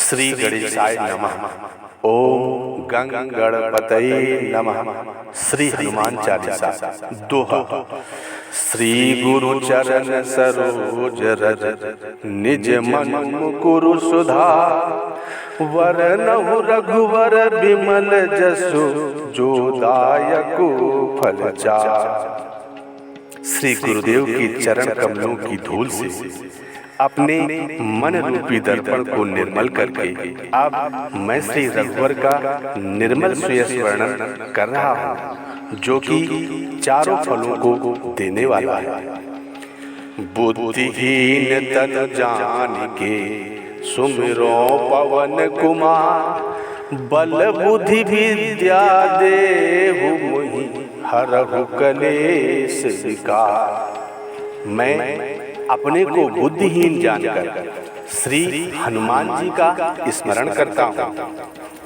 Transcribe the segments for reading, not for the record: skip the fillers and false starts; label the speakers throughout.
Speaker 1: श्री गणेशाय नमः। ओम गंग गणपतये नमः। श्री हनुमान चालीसा दोहा। श्री गुरु चरण सरोज रज निज मन मुकुरु सुधार। वरनहु रघुवर बिमल जसु जो दायकु फल चार। श्री गुरुदेव के चरण कमलों की धूल से अपने मन रूपी दर्पण को निर्मल करके अब मैं श्री रघुवर का निर्मल श्रेयस वर्णन कर रहा हूँ, जो कि चारों फलों को देने वाला है। बुद्धिहीन तन जान के सुमिरो पवन कुमार। बल बुद्धि विद्या देहु मोहि हरहु कलेश विकार। मैं अपने को बुद्धिहीन जानकर श्री हनुमान जी का स्मरण करता हूँ।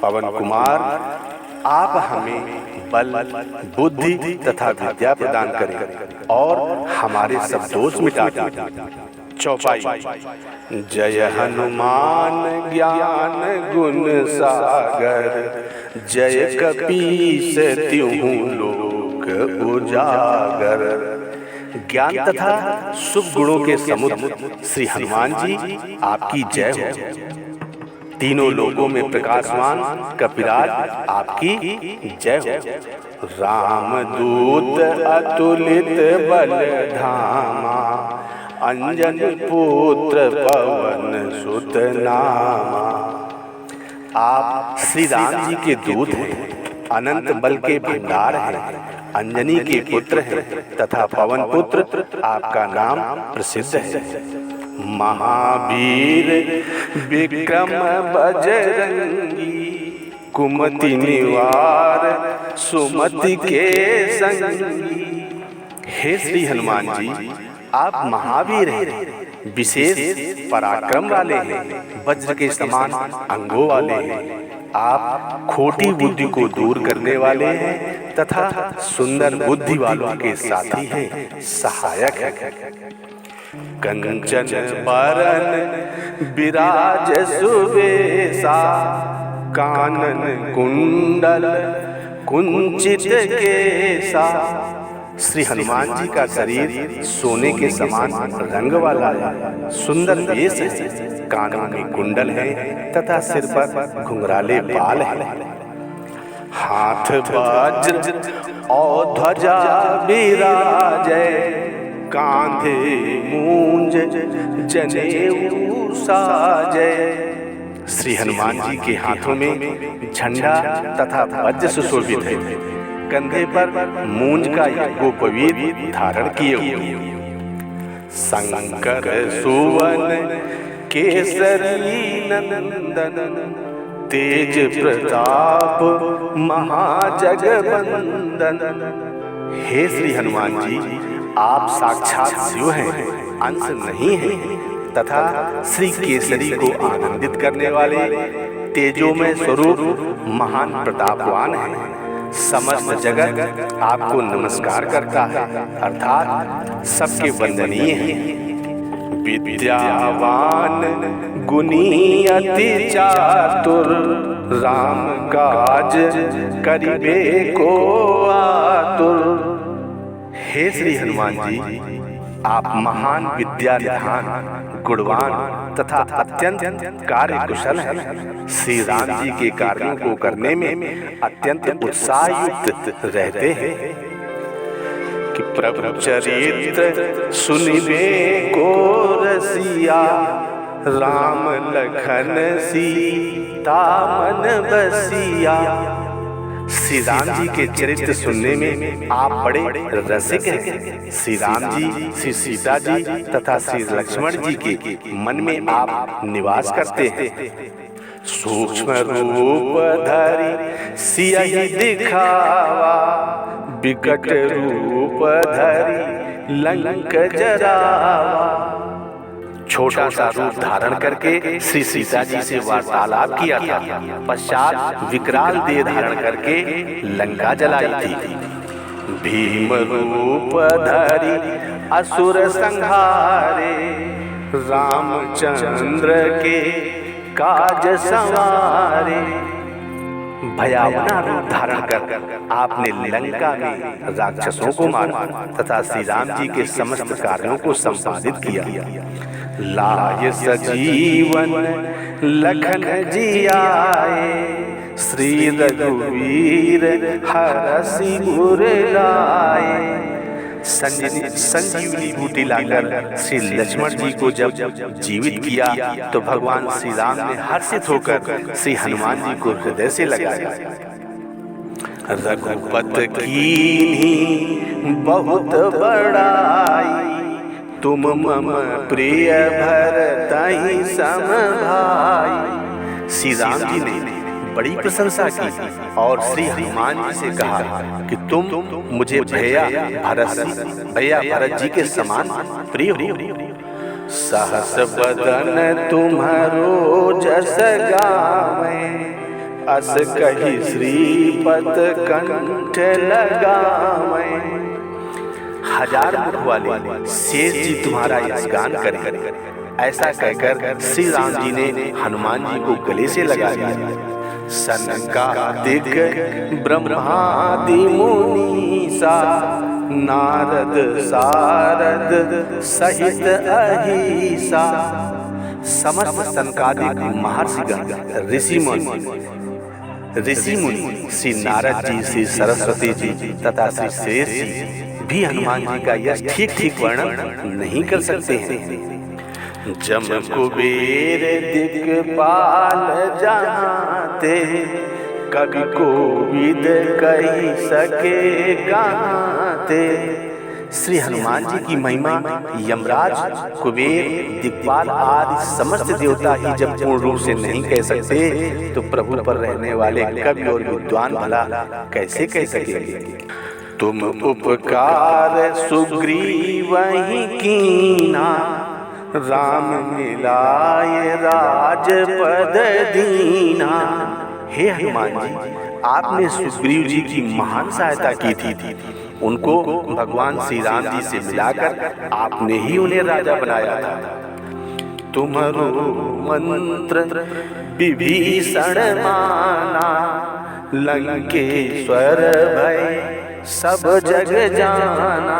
Speaker 1: पवन कुमार, आप हमें बल, बुद्धि तथा विद्या प्रदान करें और हमारे सब दोष मिटा दें। चौपाई। जय हनुमान ज्ञान गुण सागर। जय कपीस तिहुँ लोक उजागर। ज्ञान तथा शुभ गुणों के समुद्र श्री हनुमान जी, आपकी जय हो। तीनों लोकों में प्रकाशमान कपिराज, आपकी जय हो। रामदूत अतुलित बल धामा। अंजन पुत्र पवन सुत नामा। आप श्री राम जी के दूत हैं, अनंत बल के भंडार हैं, अंजनी के पुत्र हैं तथा पवन पुत्र आपका नाम प्रसिद्ध है। महावीर विक्रम बजरंगी। कुमति निवार सुमति के संगी। हे श्री हनुमान जी, आप महावीर हैं, विशेष पराक्रम वाले हैं, वज्र के समान अंगों वाले हैं। आप खोटी बुद्धि को दूर करने वाले हैं तथा सुंदर बुद्धि वालों के साथी हैं, सहायक हैं। कंचन बरन विराज सुवेशा। कानन कुंडल कुंचित केसा। श्री हनुमान जी का शरीर सोने के समान रंग वाला है, सुंदर वेश है, कानों में कुंडल है तथा सिर पर घुंघराले बाल है। हाथ वज्र और ध्वजा विराजै। कांधे मूंज जनेऊ साजै। श्री हनुमान जी के हाथों में झंडा तथा वज्र सुशोभित है। कंधे पर मूंज का यज्ञोपवीत धारण किए हुए। शंकर सुवन केसरी नंदन। तेज प्रताप महाजगवंदन। हे श्री हनुमान जी, आप साक्षात शिव हैं, अंश नहीं हैं तथा श्री केसरी को आनंदित करने वाले तेजोमय स्वरूप महान प्रतापवान हैं। समस्त जगत आपको नमस्कार करता है, अर्थात सबके वंदनीय हैं। विद्यावान गुणी अति चातुर। राम काज करिबे को आतुर। हे श्री हनुमान जी, आप महान विद्या निधान, गुणवान तथा अत्यंत कार्य कुशल हैं। श्री राम जी के कार्यों को करने में अत्यंत उत्साहयुक्त रहते हैं। कि प्रभु चरित्र सुनिबे को रसिया। राम लखन सीता मन बसिया। श्री राम जी के चरित्र सुनने में आप बड़े रसिक हैं। श्री राम जी, श्री सीता जी तथा श्री लक्ष्मण जी के मन में आप निवास करते हैं। सूक्ष्म रूप धरि सियहि दिखावा। विकट रूप धरि लंक जरावा। छोटा सा रूप धारण करके श्री सीता जी से वार्तालाप किया था। पश्चात विकराल देह धारण करके लंका जलाई थी। भीम रूप धरि असुर संहारे। रामचंद्र के काज संवारे। भयावना रूप धारण कर आपने लंका में राक्षसों को मारा तथा श्री राम जी के समस्त कार्यों को संपादित किया। लाय सजीवन लखन जी आए, श्री रघुवीर हरषि उर लाए। संजीवनी बूटी लाकर श्री लक्ष्मण जी को जब जीवित किया तो भगवान श्री राम ने हर्षित होकर श्री हनुमान जी को हृदय से लगाया। रघुपत कीन्ही बहुत बड़ाई, तुम मम प्रिय भरतहि सम भाई। श्री राम जी ने बड़ी प्रशंसा की और श्री हनुमान जी से कहा कि तुम मुझे भैया भरत जी के समान प्रिय हो। सहस बदन तुम्हारो जस गावे, अस कही श्रीपत कंठ लगावे। हजार मुख वाले शेष जी तुम्हारा यश गान करें। ऐसा कहकर श्री राम जी ने हनुमान जी को गले से लगा लिया। सनकादिक ब्रह्मादि मुनीसा, नारद सारद सहित अहिसा। समस्त सनकादिक महर्षिगण ऋषि मुनि श्री नारद जी, श्री सरस्वती जी तथा श्री शेष जी भी हनुमान जी का यश ठीक ठीक वर्णन नहीं कर सकते हैं। जम कुबेर दिक्पाल जहाँते, कवि कोविद कही सके कहाँते। श्री हनुमान जी की महिमा यमराज, कुबेर, दिक्पाल आदि समस्त देवता ही जब पूर्ण रूप से नहीं कह सकते तो प्रभु पर रहने वाले कवि और विद्वान भला कैसे कह सकेंगे। तुम उपकार सुग्रीवहि कीना, राम मिलाए राजपद दीना। हे हनुमान जी, आपने सुग्रीव जी की महान सहायता की थी। उनको भगवान श्री राम जी से मिलाकर आपने ही उन्हें राजा बनाया था। तुम्हारो मंत्र विभीषण माना, लंकेश्वर भय सब जग जाना।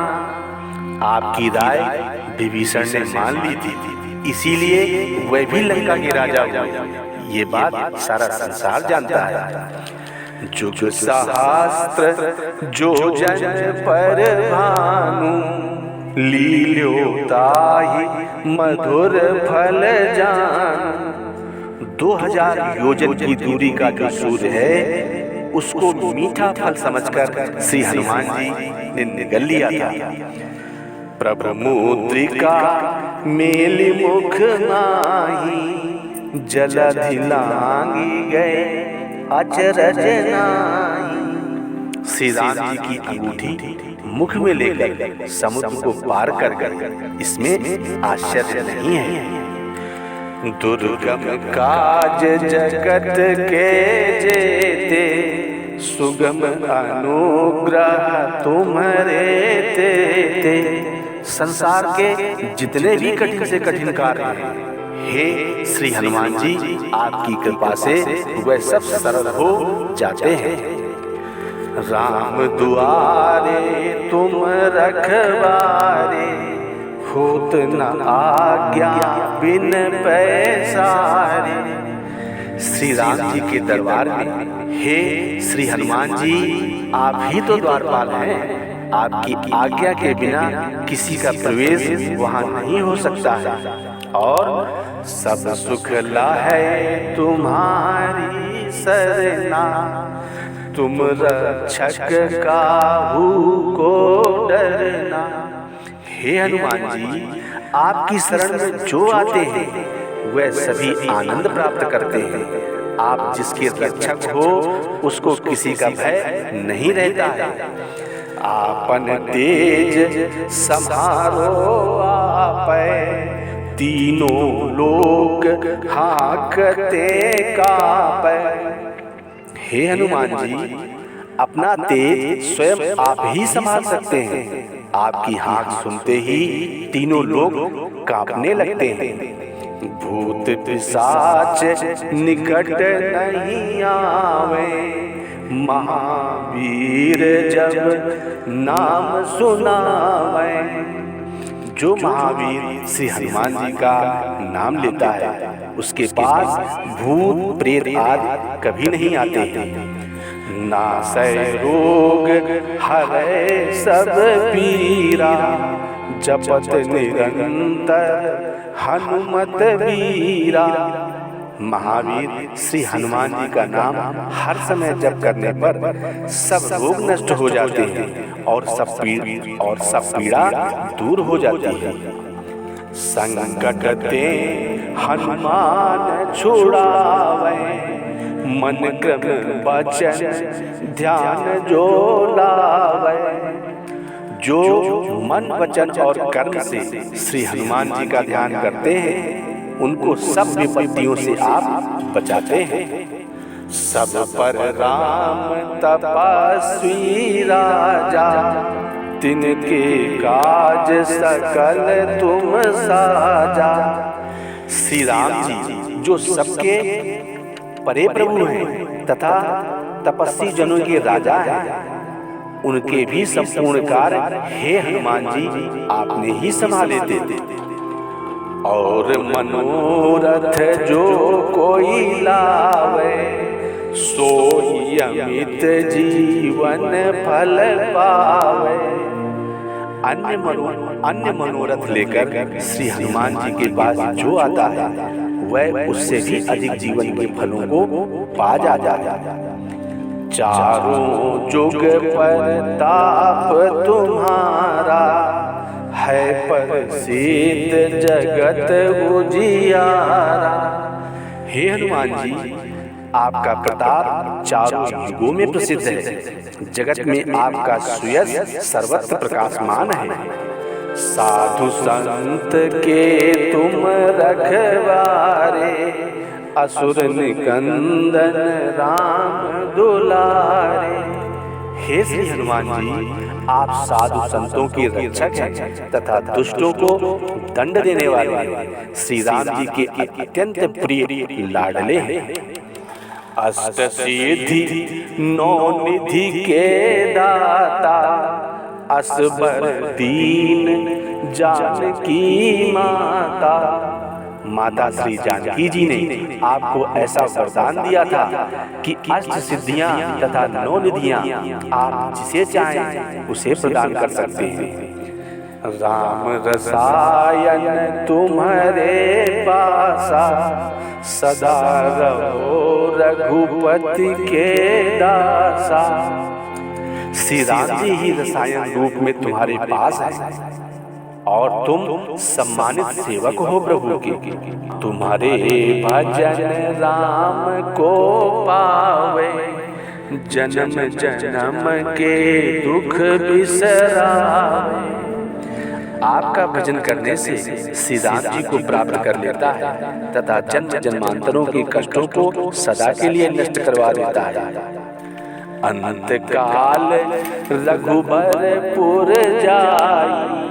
Speaker 1: आपकी राय विभीषण ने मान ली थी, इसीलिए वह भी लंका के राजा हुए। ये बात सारा संसार जानता है। जुग सहस्त्र जो जन पर भानु, लील्यो ताहि मधुर फल जान। 2000 योजन की दूरी का जो सूर्य है उसको मीठा फल समझकर श्री हनुमान जी ने निगल लिया था। प्रभु मुद्रिका मेलि मुख माही, जलधि लांगी गए अचरज नाहि। श्री राम जी की अंगूठी मुख में लेकर समुद्र को पार कर कर, इसमें आश्चर्य नहीं है। दुर्गम काज जगत के जेते, सुगम अनुग्रह तुम्हारे ते। संसार के जितने भी कठिन से कठिन कार्य हैं, हे श्री हनुमान जी, आपकी कृपा से वह सब सरल हो जाते हैं। राम दुआरे तुम रखवारे, होत न आज्ञा बिन पैसारे। श्री राम जी के दरबार में हे श्री हनुमान जी, आप ही तो द्वारपाल हैं। आपकी आज्ञा के बिना किसी का प्रवेश वहाँ नहीं हो सकता है। और सब सुख लाहे तुम्हारी सरना, तुम रक्षक काहू को डरना। हे हनुमान जी, आपकी शरण में जो आते हैं वह सभी आनंद प्राप्त करते हैं। आप जिसके रक्षक हो उसको किसी का भय नहीं रहता है। आपन तेज समारो आपै, तीनों लोक हाकते कापै। हे हनुमान जी, अपना तेज स्वयं आप ही संभाल सकते हैं। आपकी हाँक सुनते ही तीनों लोग कांपने लगते हैं। भूत पिशाच निकट नहीं आवे, महावीर जब नाम सुनावे। जो महावीर श्री हनुमान जी का नाम लेता है उसके पास भूत प्रेत आदि कभी नहीं आते हैं। नासै रोग हरै सब पीरा, जपत निरंतर हनुमत वीरा। महावीर श्री हनुमान जी का नाम हर समय जप करने पर सब रोग नष्ट हो जाते हैं और सब पीड़ा दूर हो जाती है। संकट ते हनुमान छुड़ावे, मन क्रम वचन ध्यान जो लावे। जो मन वचन और कर्म से श्री हनुमान जी का ध्यान करते हैं उनको सब विपत्तियों से आप बचाते हैं। सब पर राम तपस्वी राजा, तिनके काज सकल तुम साजा। श्री राम जी जो सबके परे प्रभु हैं तथा तपस्वी जनों के राजा हैं, उनके भी संपूर्ण कार्य हे हनुमान जी आपने ही संभाले थे। और मनोरथ जो कोई लावे, सोई अमित जीवन फल पावे। अन्य मनोरथ लेकर श्री हनुमान जी के पास जो आता है वह उससे भी अधिक जीवन के फलों को पा जाता है। चारों जुग पर ताप तुम्हारा, है प्रसिद्ध जगत उजियारा। हे हनुमान जी आपका प्रताप चारों युगों में प्रसिद्ध है, जगत में आपका सुयश सर्वत्र प्रकाशमान है। साधु संत के तुम रखवारे, असुर निकंदन राम दुलारे। हे श्री हनुमान जी आप साधु संतों के रक्षक हैं तथा दुष्टों को दंड देने वाले श्री राम जी के अत्यंत प्रिय लाडले हैं। अष्ट सिद्धि नौ निधि के दाता, असबर दीन जानकी माता। माता श्री जानकी जी ने आपको ऐसा वरदान दिया था कि अष्ट सिद्धियां तथा 9 निधियां आप जिसे चाहें उसे प्रदान कर सकते हैं। राम रसायन तुम्हारे पासा, सदा रहो रघुपति के दासा। श्री राम जी ही रसायन रूप में तुम्हारे पास है और तुम सम्मानित सेवक हो प्रभु के। तुम्हारे भजन राम को पावे, जन्म जन्म के दुख बिसरावे। आपका भजन करने से श्री राम जी को प्राप्त कर लेता है तथा जन्म जन्मांतरों के कष्टों को सदा के लिए नष्ट करवा देता है। अनंत काल रघुबरपुर जाई,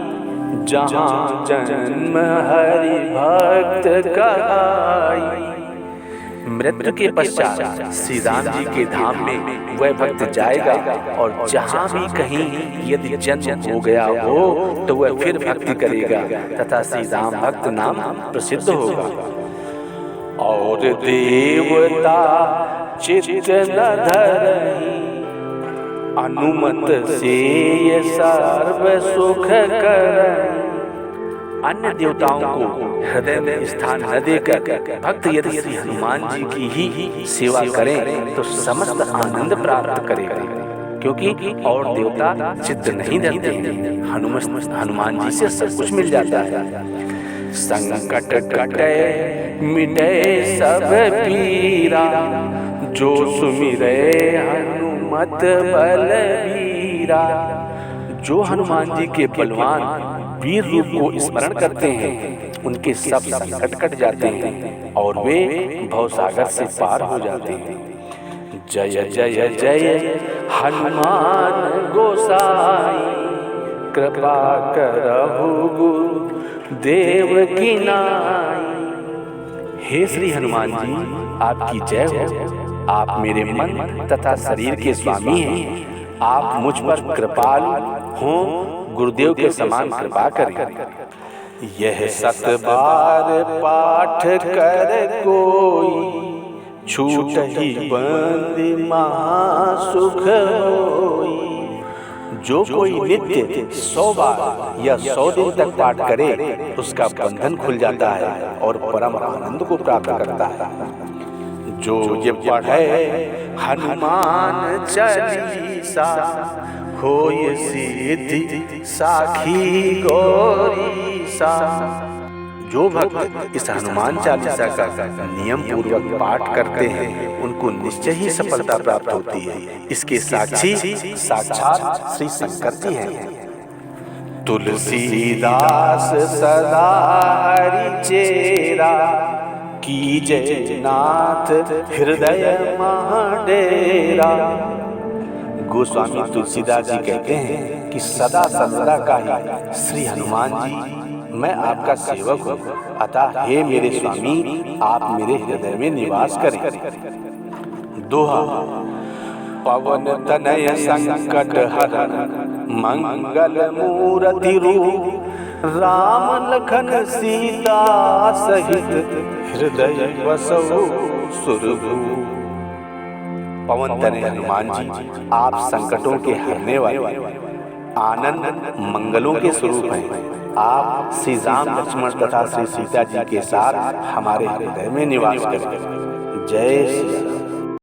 Speaker 1: जहाँ जन्म हरि भक्त कहाई। मृत्यु के पश्चात श्री राम जी के धाम में वह भक्त जाएगा और जहाँ भी कहीं यदि जन्म हो गया हो तो वह फिर भक्ति करेगा तथा श्री राम भक्त नाम प्रसिद्ध होगा। और देवता चित्त न धरहि, अनुमत से ये सर्व सुख करहि। अन्य देवताओं को हृदय में स्थान न देकर भक्त यदि श्री हनुमान जी की ही सेवा करें तो समस्त आनंद प्राप्त करेगा, क्योंकि और देवता चित्त नहीं धरते हैं। हनुमान जी से सब कुछ मिल जाता है। संकट कटे मिटे सब पीरा, जो सुमिरे हनुमत बलबीरा। जो हनुमान जी के बलवान वीर रूप को स्मरण करते हैं उनके सब संकट कट जाते हैं और वे भवसागर से पार हो जाते हैं। जय जय जय हनुमान गोसाई, कृपा करहु गुरु देव की नाई। हे श्री हनुमान जी, आपकी जय हो। आप मेरे मन तथा शरीर के स्वामी हैं। आप मुझ पर कृपालु हो, गुरुदेव के समान कृपा करें। यह 7 बार पाठ कर कोई, छूट ही बंद महासुख होई। जो कोई नित्य 100 बार या 100 दिन तक पाठ करे, उसका बंधन खुल जाता है और परम आनंद को प्राप्त करता है। जो ये पढ़े हनुमान चालीसा, होय सिद्धि साखी गौरीसा। जो भक्त इस हनुमान चालीसा का नियम पूर्वक पाठ करते हैं, उनको निश्चय ही सफलता प्राप्त होती है। इसके साक्षी साक्षात श्री शंकर जी हैं। तुलसीदास सदा हरि चेरा, कीजय नाथ हृदय मह डेरा। गोस्वामी तुलसीदास जी कहते हैं कि सदा सर्वदा का ही श्री हनुमान जी, मैं आपका सेवक हूँ, अतः हे मेरे स्वामी, आप मेरे हृदय में निवास करें। दोहा। पवन तनय संकट हरन, मंगल मूर्ति रूप। राम लखन सीता सहित, हृदय बसौ सुरभूप। पवन तनय हनुमान जी, आप संकटों के हरने वाले, आनंद मंगलों के स्वरूप हैं। आप श्री राम लक्ष्मण तथा श्री सीता जी के साथ हमारे हृदय में निवास करें। जय श्री